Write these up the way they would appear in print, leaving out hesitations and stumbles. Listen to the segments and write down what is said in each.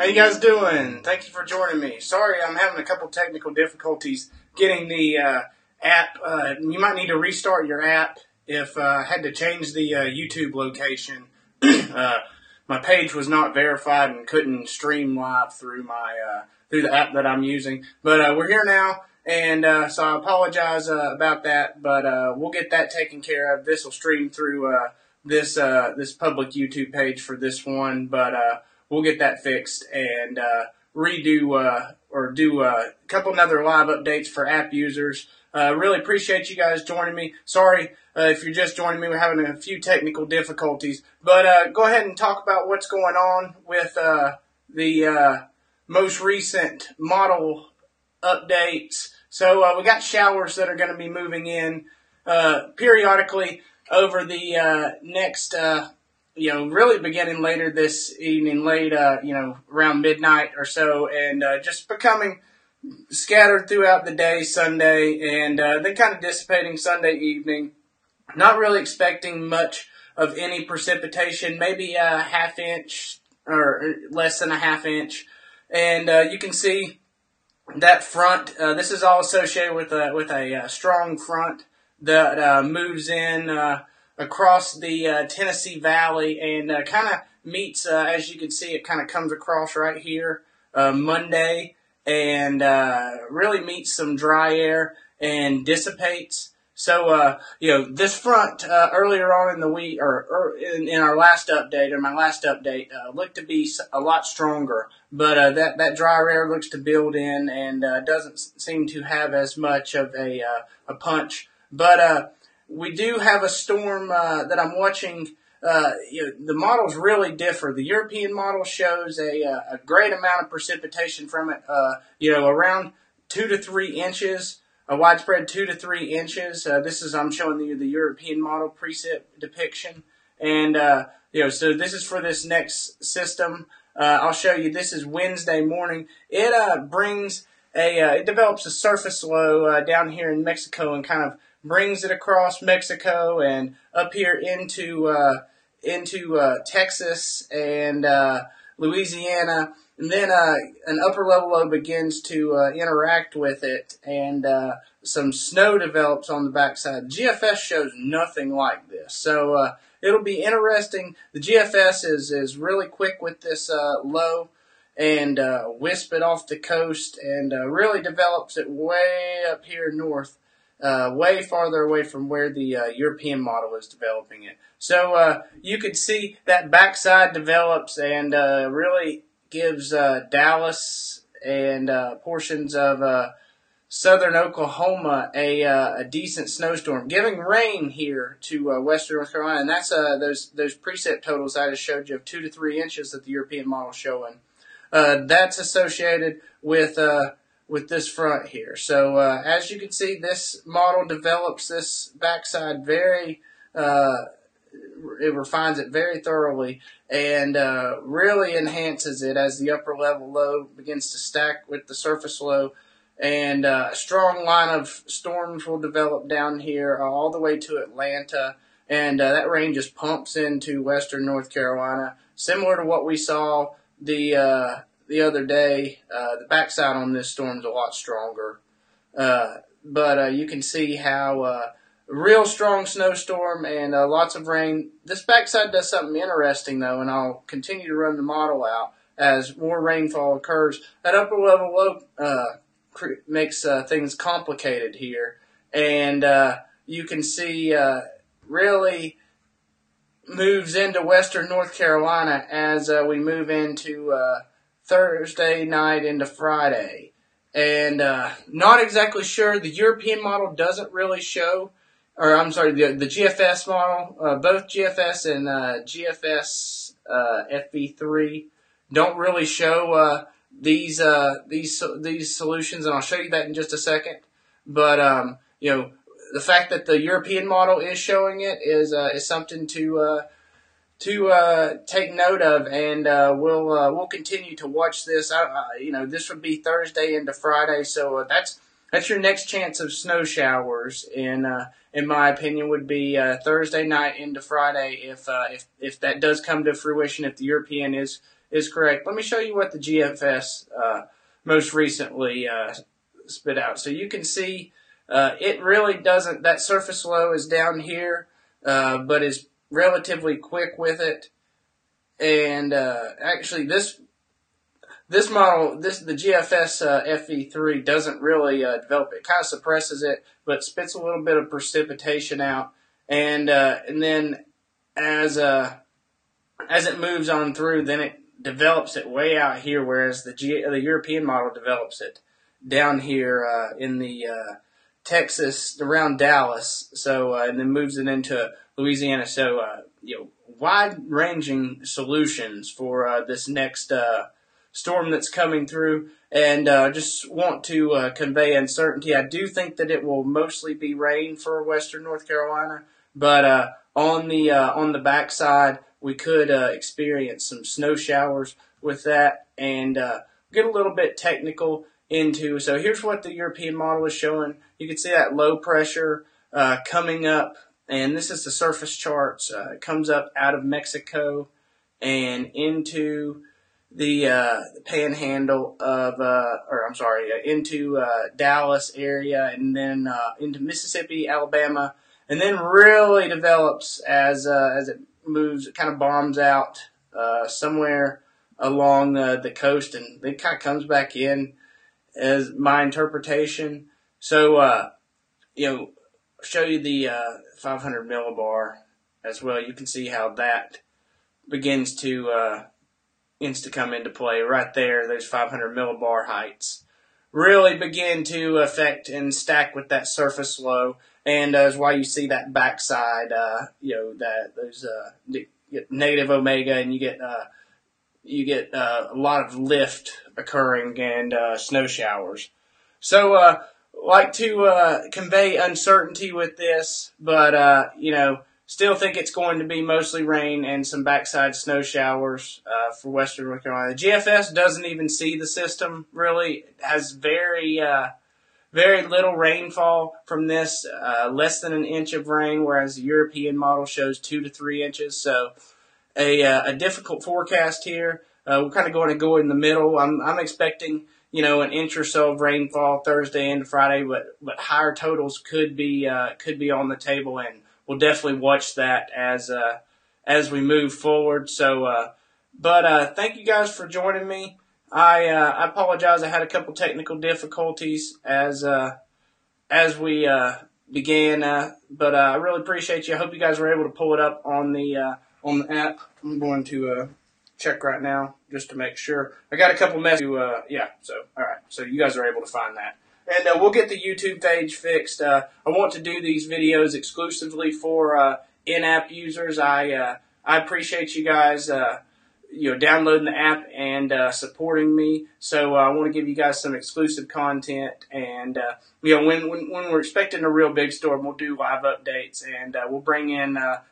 How you guys doing? Thank you for joining me. Sorry, I'm having a couple technical difficulties getting the app. You might need to restart your app if I had to change the YouTube location. My page was not verified and couldn't stream live through my through the app that I'm using. But we're here now, and so I apologize about that. But we'll get that taken care of. This will stream through this public YouTube page for this one, but we'll get that fixed and redo or do a couple other live updates for app users. Really appreciate you guys joining me. Sorry if you're just joining me, we're having a few technical difficulties. But go ahead and talk about what's going on with the most recent model updates. So we got showers that are going to be moving in periodically over the next really beginning later this evening, late, around midnight or so, and just becoming scattered throughout the day, Sunday, and then kind of dissipating Sunday evening. Not really expecting much of any precipitation, maybe a half inch or less than a half inch. And you can see that front. This is all associated with a strong front that moves in across the Tennessee Valley and kind of meets, as you can see, it kind of comes across right here Monday and really meets some dry air and dissipates. So, this front earlier on in the week, or in our last update, or my last update, looked to be a lot stronger. But that dry air looks to build in and doesn't seem to have as much of a punch. We do have a storm that I'm watching. The models really differ. The European model shows a great amount of precipitation from it, around 2 to 3 inches, a widespread 2 to 3 inches. I'm showing you the European model precip depiction. And, so this is for this next system. I'll show you, this is Wednesday morning. It it develops a surface low down here in Mexico and kind of brings it across Mexico and up here into Texas and Louisiana, and then an upper level low begins to interact with it, and some snow develops on the backside. The GFS shows nothing like this, so it'll be interesting. The GFS is really quick with this low and wisp it off the coast and really develops it way up here north. Way farther away from where the European model is developing it. So you could see that backside develops and really gives Dallas and portions of southern Oklahoma a decent snowstorm, giving rain here to western North Carolina. And that's those precip totals I just showed you of 2 to 3 inches that the European model is showing. That's associated with this front here. So as you can see, this model develops this backside it refines it very thoroughly and really enhances it as the upper level low begins to stack with the surface low. And a strong line of storms will develop down here all the way to Atlanta. And that rain just pumps into western North Carolina, similar to what we saw the other day. The backside on this storm is a lot stronger. But you can see how real strong snowstorm and lots of rain. This backside does something interesting, though, and I'll continue to run the model out as more rainfall occurs. That upper level low makes things complicated here. And you can see really moves into western North Carolina as we move into Thursday night into Friday. And not exactly sure. The European model doesn't really show, or I'm sorry, the GFS model, both GFS and GFS FV3 don't really show these solutions, and I'll show you that in just a second. But the fact that the European model is showing it is something to take note of, and we'll continue to watch this. This would be Thursday into Friday, so that's your next chance of snow showers. In my opinion, would be Thursday night into Friday if that does come to fruition. If the European is is correct. Let me show you what the GFS most recently spit out. So you can see it really doesn't, that surface low is down here, but is relatively quick with it. And actually this model, the GFS FV3 doesn't really develop. It kind of suppresses it, but spits a little bit of precipitation out. And then as it moves on through, then it develops it way out here, whereas the European model develops it down here in the Texas, around Dallas. So and then moves it into Louisiana. So wide-ranging solutions for this next storm that's coming through, and just want to convey uncertainty. I do think that it will mostly be rain for western North Carolina, but on the backside, we could experience some snow showers with that, and get a little bit technical into. So here's what the European model is showing. You can see that low pressure coming up, and this is the surface charts. It comes up out of Mexico and into the panhandle of, into Dallas area, and then into Mississippi, Alabama, and then really develops as it moves. It kind of bombs out somewhere along the coast, and it kind of comes back in, as my interpretation. So, show you the 500 millibar as well. You can see how that begins to come into play right there. Those 500 millibar heights really begin to affect and stack with that surface low, and is why you see that backside. Those negative omega, and you get a lot of lift occurring and snow showers. So like to convey uncertainty with this, but still think it's going to be mostly rain and some backside snow showers for western North Carolina. The GFS doesn't even see the system, really. It has very little rainfall from this, less than an inch of rain, whereas the European model shows 2 to 3 inches. So a difficult forecast here. We're kind of going to go in the middle. I'm expecting, an inch or so of rainfall Thursday into Friday, but higher totals could be on the table, and we'll definitely watch that as we move forward. So, thank you guys for joining me. I apologize. I had a couple technical difficulties as we began, but I really appreciate you. I hope you guys were able to pull it up on the app. I'm going to check right now just to make sure. I got a couple messages. So all right. So you guys are able to find that. And we'll get the YouTube page fixed. I want to do these videos exclusively for in-app users. I appreciate you guys, downloading the app and supporting me. So I want to give you guys some exclusive content. And when we're expecting a real big storm, we'll do live updates, and we'll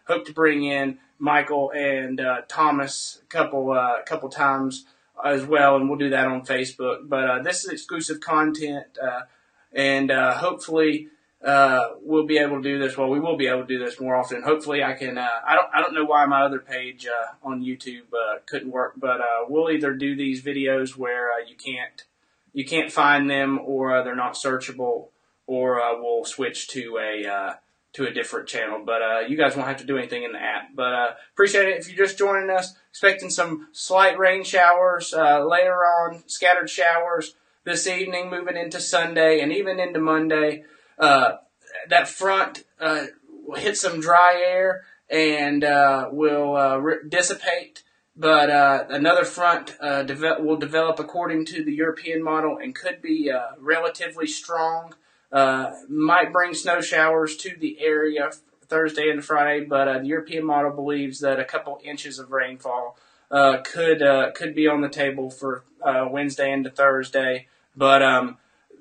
hope to bring in Michael and Thomas a couple times as well, and we'll do that on Facebook. But this is exclusive content, and hopefully we'll be able to do this. Well, we will be able to do this more often. Hopefully, I can. I don't know why my other page on YouTube couldn't work, but we'll either do these videos where you can't find them, or they're not searchable, or we'll switch to a different channel. But you guys won't have to do anything in the app. But appreciate it if you're just joining us. Expecting some slight rain showers later on, scattered showers this evening, moving into Sunday and even into Monday. That front will hit some dry air and will dissipate. But another front will develop according to the European model and could be relatively strong. Might bring snow showers to the area Thursday and Friday, but the European model believes that a couple inches of rainfall could be on the table for Wednesday into Thursday. But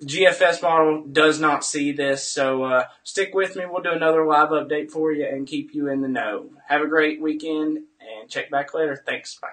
GFS model does not see this, so stick with me. We'll do another live update for you and keep you in the know. Have a great weekend, and check back later. Thanks. Bye.